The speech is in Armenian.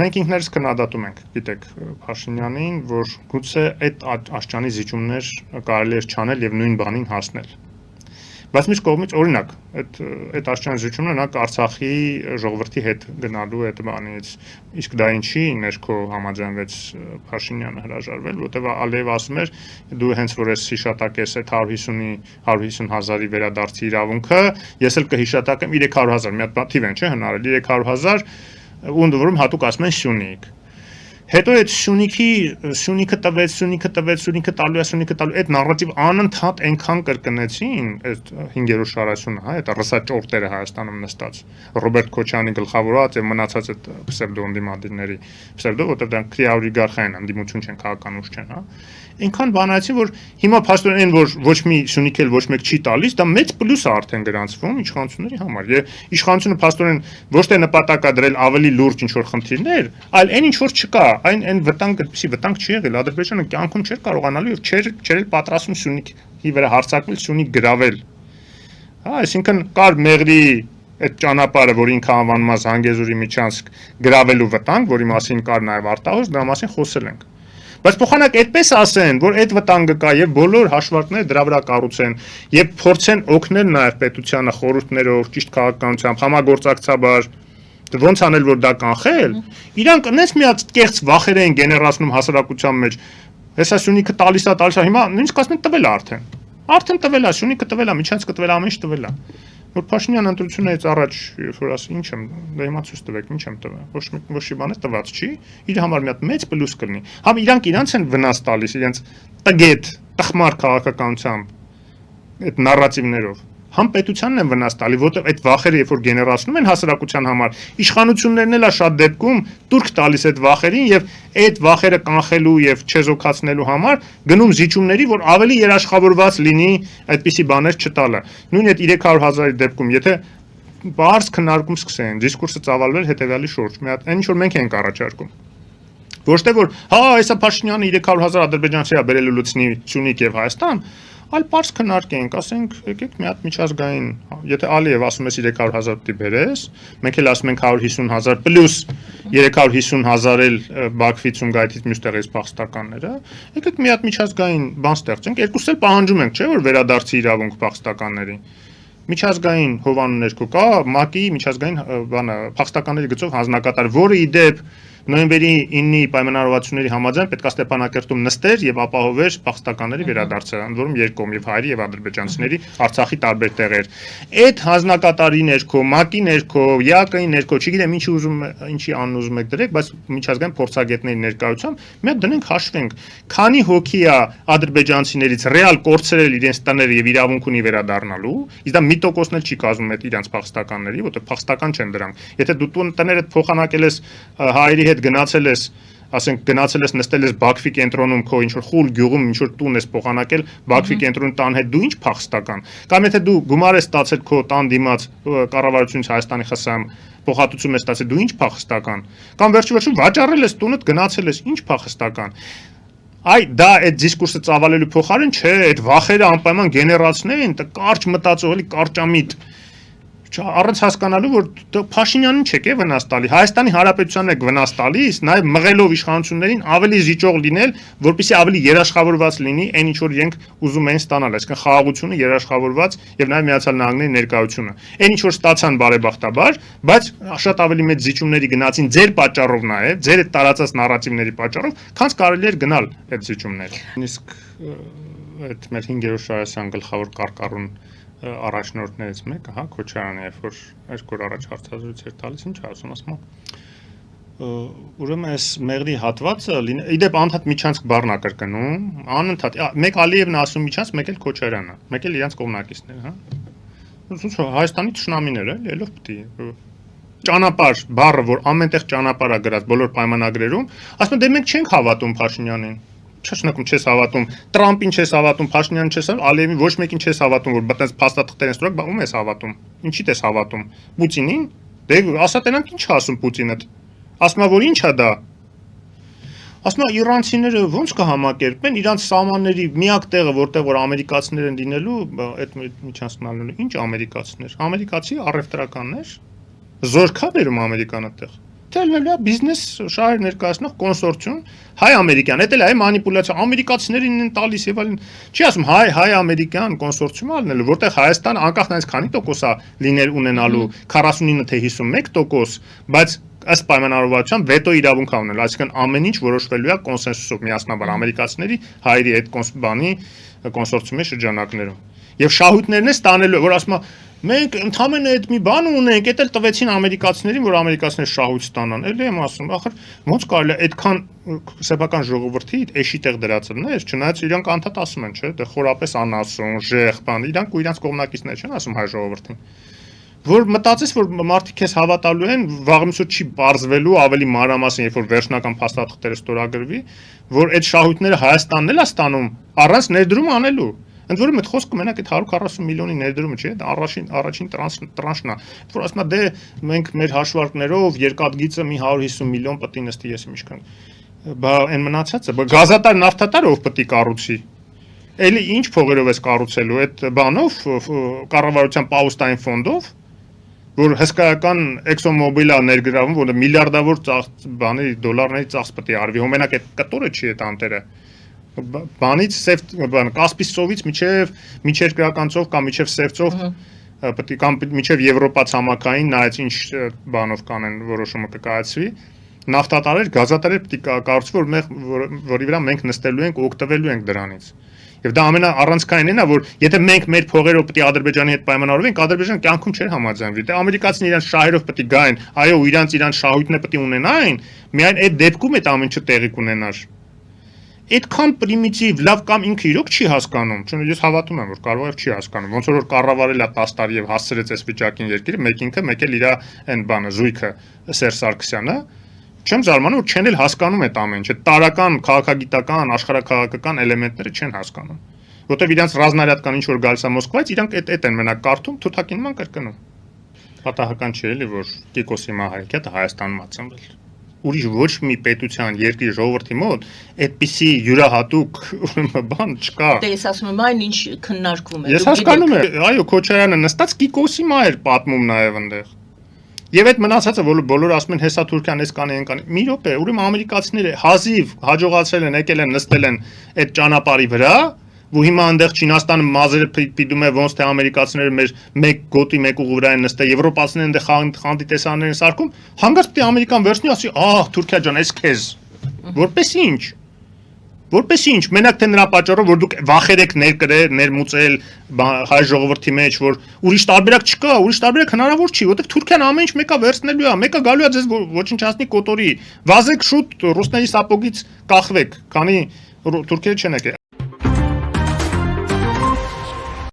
մենք ինքներս քննադատում ենք, գիտեք, Փաշինյանին, որ գուցե այդ աշճանի զիջումներ կարելի է չանել եւ նույն բանին հասնել։ Բայց մյուս կողմից օրինակ, այդ աշճանի զիջումները նա Արցախի ժողովրդի հետ գնալու այդ բանից, իսկ դա ինչի ներքո համաձայնվեց Փաշինյանը հրաժարվել, որտեղ Ալիևը ասում էր, դու հենց որ ես հիշատակես այդ 150 հազարի վերադարձի իրավունքը, ես էլ կհիշատակեմ 300 հազար, մի հատ թիվ են, չէ՞, հնարել 300 հազար ու ընդորում հատուկ ասում են Սյունիք։ Հետո այդ Սյունիքը տալու է, այդ նարատիվ անընդհատ այնքան կրկնեցին, այդ 5-րդ շարասյունը, հա, այդ ռսաճորտերը Հայաստանում նստած, Ռոբերտ Քոչյանի գլխավորած եւ մնացած այդ պսևդո ընդդիմադիրների պսևդո, որտեղ դրանք քրեավորիգարխային ընդդիմություն չեն, քաղաքական ուժ չեն, հա։ Այնքան բանացի, որ հիմա փաստորեն այն, որ ոչ մի Սյունիք էլ ոչ մեկ չի տալիս, դա մեծ պլյուս է արդեն գրանցվում իշխանությունների համար։ Եվ իշխանությունը փաստորեն ոչ թե նպատակ է դրել ավելի լուրջ ինչ-որ խնդիրներ, այլ այն ինչ որ չկա, այն վտանգ, այդպեսի վտանգ չի եղել, Ադրբեջանը կյանքում չէր կարողանալու եւ չէր պատրաստվում Սյունիքի վրա հարձակվել, Սյունիք գրավել։ Հա, այսինքն կար Մեղրի այդ ճանապարհը, որ ինքը անվանում է Զանգեզուրի միջանցք գրավելու վտանգ, որի մասին կար նաեւ արտահոս, դրա մասին խոսել ենք։ Բայց փոխանակ այդպես ասեն, որ այդ վտանգը կա եւ բոլոր հաշվարկները դրա վրա կառուցեն եւ փորձեն օգնել նաեւ պետությանը խորհուրդներով, ճիշտ քաղաքականությամբ, համագործակցաբար, ոնց անել որ դա կանխել, իրանք այնպես մի հատ կեղծ վախեր են գեներացնում հասարակության մեջ։ Հեսա Սյունիքը տալիս է, հիմա նույնիսկ ասում են տվել է արդեն տվել է, Սյունիքը տվել է, միջանցքը տվել է, ամեն ինչ տվել է։ Որ Փաշինյան ընտրություններից առաջ, որ ասի, ինչ եմ, դա հիմա ցույց տվեք, ինչ եմ տվել։ Ոչ մի բան է տված չի, իր համար մի հատ մեծ պլյուս կլինի։ Հա իրանք իրանց են վնաս տալիս, իրենց տգետ, տխմար քաղաքականությամբ, այդ նարատիվներով։ Համ պետությանն են վնաս տալի, որտեղ այդ վախերը երբ որ գեներացնում են հասարակության համար, իշխանություններն էլ է շատ դեպքում տուրք տալիս այդ վախերին եւ այդ վախերը կանխելու եւ չեզոքացնելու համար գնում զիջումների, որ ավելի երաշխավորված լինի այդպիսի բաներ չտալը։ Նույն այդ 300 հազարի դեպքում, եթե բարձ քննարկում սկսեն, դիսկուրսը ծավալվել հետեւյալի շուրջ, մի հատ այնինչ որ մենք ենք առաջարկում։ Ոչ թե որ, հա, այսա Փաշինյանը 300 հազար ադրբեջանցի է բերելու լցնի Սյունիք եւ Հայաստան, այլ պարզ քննարկենք, ասենք, եկեք մի հատ միջազգային, եթե Ալիև ասում է 300 հազար պիտի բերես, մենք էլ ասում ենք 150 հազար պլյուս 350 հազար էլ Բաքվից ու Գայթից մյուս տեղից փախստականները, եկեք մի հատ միջազգային բան ստեղծենք, երկուսս էլ պահանջում ենք, չէ՞ որ վերադարձի իրավունք փախստականների։ Միջազգային հովանու ներքո կա ՄԱԿ-ի միջազգային բանը փախստականների գծով հանձնակատար, որը ի դեպ նոյեմբերի 9-ի պայմանավորվածությունների համաձայն պետք է Ստեփանակերտում նստեր եւ ապահովեր փախստականների վերադարձը, ընդ որում երկկողմ եւ հայերի եւ ադրբեջանցիների Արցախի տարբեր տեղեր։ Այդ հանձնակատարի ներքո, ՄԱԿ-ի ներքո, ԵԱԿ-ի ներքո, չգիտեմ ինչի անուն ուզում եք դրեք, բայց միջազգային փորձագետների ներկայությամբ մի հատ դնենք հաշվենք, քանի հոգի է ադրբեջանցիներից ռեալ կորցրել իրենց տները եւ իրավունք ունի վերադառնալու, իսկ դա 1%-ն էլ չի կազմում այդ իրենց փախստականների, որտեղ փախստական չեն դրանք։ Եթե դու տներդ փոխանակել ես հայերի հետ գնացել ես, ասենք գնացել ես նստել ես Բաքվի կենտրոնում քո ինչ որ խուլ գյուղում ինչ որ տուն ես փոխանակել Բաքվի կենտրոնի տան հետ, դու ինչ փախստական։ Կամ եթե դու գումար ես ստացել քո տան դիմաց կառավարությունից Հայաստանի ԽՍՀՄ փոխհատուցում ես ստացել, դու ինչ փախստական։ Կամ վերջում վաճառել ես տունդ, գնացել ես, ինչ փախստական։ Այ դա այդ դիսկուրսը ծավալելու փոխարեն չէ, այդ վախերը անպայման գեներացնեն, կարճ մտածողի կարճամիտ առանց հասկանալու որ Փաշինյանին չեք է վնաս տալի, Հայաստանի Հանրապետությանն եք վնաս տալիս, նաև մղելով իշխանություններին ավելի զիջող լինել, որպեսզի ավելի երաշխավորված լինի այն ինչ որ իրենք ուզում են ստանալ, այսինքն խաղաղությունը, երաշխավորված եւ նաև Միացյալ Նահանգների ներկայությունը։ Այն ինչ որ ստացան բարեբախտաբար, բայց շատ ավելի մեծ զիջումների գնացին ձեր պատճառով նաև, ձեր այդ տարածած նարատիվների պատճառով, քանց կարելի էր գնալ այդ զիջումները։ Իսկ այդ մեր 5-րդ շարասյան գլխավոր կարկառուն առաջնորդներից մեկը, հա, Քոչարյանը, երբ որ 2 օր առաջ հարցազրույց էր տալիս, ինչ ասում, ասում ուրեմն այս Մեղրի հատվածը իդեպ անընդհատ միջանցք բառն է կրկնում, անընդհատ մեկ Ալիևն ասում միջանցք, մեկ էլ Քոչարյանը, մեկ էլ իրանց կողմնակիցները, հա։ Հայաստանի թշնամիները, ելով պիտի ճանապարհ բառը, որ ամենտեղ ճանապարհ է գրած բոլոր պայմանագրերում, ասում դե մենք չենք հավատում Փաշինյանին։ Չշնակում չես հավատում, Տրամպին չես հավատում, Փաշինյանին չես հավատում, Ալիևին ոչ մեկին չես հավատում, որ բտնես փաստաթղթեր են ստորակ, ում ես հավատում։ Ինչի՞ ես հավատում։ Պուտինին։ Դե ասա տենանք ինչ ասում Պուտինը։ Ասում է որ ի՞նչ է դա։ Ասում է իրանցիները ո՞նց կհամակերպեն իրանց սահմանների միակ տեղը, որտեղ որ ամերիկացիներ են լինելու, այդ միջանցքն ինչ ամերիկացիներ։ Ամերիկացի առևտրականներ։ Զորքա բերում Ամերիկան այդտեղ։ Դելնելա բիզնես շահեր ներկայացնող կոնսորցիում հայ-ամերիկյան, դա էլ է մանիպուլյացիա, ամերիկացիներին են տալիս եւ այլն։ Չի ասում հայ-ամերիկյան կոնսորցիում ալնելու, որտեղ Հայաստանը անկախ նրանից քանի տոկոս է լինել ունենալու 49 թե 51%, բայց ըստ պայմանավորվածության վետո իրավունք ունենալ, այսինքն ամեն ինչ որոշվելու է կոնսենսուսով միասնաբար ամերիկացիների հայերի այդ բանի կոնսորցիումի շրջանակներում։ Եվ շահույթներն է ստանելու, որ ասում է մենք ընդհանրապես այդ մի բան ունենք, դա էլ տվեցին ամերիկացիներին, որ ամերիկացիները շահույթ ստանան։ Էլի եմ ասում, ախր ոնց կարելի է այդքան սեփական ժողովրդի էշի տեղ դրածներ, չնայած իրանք անդադ ասում են, չէ՞, դե խորապես անասուն, ժեղ, բան, իրանք ու իրանք կողմնակիցներ չեն ասում հայ ժողովրդին։ Որ մտածես, որ մարդիկ քեզ հավատալու են, վաղմիսոտ չի բարձվելու ավելի մանրամասն, երբ որ վերջնական փաստաթղթերը ստորագրվի, որ այդ շահույթները Հայաստանն էլ է ստանում առանց ներդրում անելու։ Ընդ որում այդ խոսքը մենակ այդ 140 միլիոնի ներդրումը չէ, դա առաջին տրանշն է։ Որ ասում է դե մենք մեր հաշվարկներով երկաթգիծը մի 150 միլիոն պետք է նստի, ես ինչքան։ Բա այն մնացածը, գազատար, նավթատարը ով պետք է կառուցի։ Էլի ինչ փողերով ես կառուցելու, այդ բանով կառավարության պաուստային ֆոնդով, որ հսկայական ExxonMobil-ը ներգրավում, որ միլիարդավոր բանի դոլարների ծախս պետք է արվի, հոմենակ այդ կտորը չի այդ անտերը։ Բանից սև բան Կասպից ծովից միջև գրական ծով կամ միջև սև ծով պետք է կամ միջև Եվրոպա ցամաքային նայած ինչ բանով կանեն որոշումը կկայացվի նավթատարեր գազատարեր պետք է կառուցվի որի վրա մենք նստելու ենք ու օգտվելու ենք դրանից եւ դա ամենաառանցքայինն է որ եթե մենք մեր փողերով պետք է Ադրբեջանի հետ պայմանավորվենք Ադրբեջանը կյանքում չէր համաձայնվի դե ամերիկացիները իրենց շահերով պետք է գային այո իրանց շահույթն է պետք է ունենային միայն այդ դեպքում այդ ամեն ինչը տեղի կունենար Այդքան պրիմիտիվ, լավ կամ ինքը իրոք չի հասկանում, չնայած ես հավատում եմ, որ կարող է չի հասկանում, ոնց որ կառավարել է 10 տարի եւ հասցրեց այս վիճակին երկիրը, մեկ ինքը, մեկ էլ իր այն բանը, զույգը Սերժ Սարգսյանը, չեմ զարմանում, որ չեն էլ հասկանում այդ ամեն ինչը, տարական, քաղաքագիտական, աշխարհաքաղաքական էլեմենտները չեն հասկանում, որտեղ իրանց ռազմարյատական ինչ որ գալիս է Մոսկվայից, իրանք այդ են մենակ կարդում, թութակին ման կրկնում։ Պատահական չի էլի, որ Կիկոսի մահայքյաթը Հայաստանում ա ծնվել։ Ուրիշ ոչ մի պետության երկրի ժողովրդի մոտ այդպիսի յուրահատուկ բան չկա։ Դե ես ասում եմ այն ինչ քննարկվում է։ Ես հասկանում եմ, այո, Քոչարյանը նստած Կիկոսի մահ էր պատմում նաև այնտեղ։ Եվ այդ մնացածը բոլորը ասում են հեսա Թուրքիան էս կանի այն կանի։ Մի րոպե, ուրեմն ամերիկացիները հազիվ հաջողացել են, եկել են նստել են այդ ճանապարհի վրա, ու հիմա այնտեղ Չինաստանը մազերը պիտում է ոնց թե ամերիկացիները մեր մեկ գոտի մեկ ուղու վրա են նստել, եվրոպացիները այնտեղ խանդի տեսաններ են սարքում, հանգած պետք է ամերիկան վերցնի ասի, ահ, Թուրքիա ջան, էս քեզ։ Որպես ինչ։ Որպես ինչ, մենակ թե նրա պատճառով, որ դուք վախեր եք ներմուծել հայ ժողովրդի մեջ, որ ուրիշ տարբերակ չկա, ուրիշ տարբերակ հնարավոր չի, որովհետև Թուրքիան ամեն ինչ մեկը վերցնելու է, մեկը գալու է ձեզ ոչնչացնի կոտորի։ Վազեք շուտ ռուսների սապոգից կախվեք, քանի թուրքերը չեն եկել։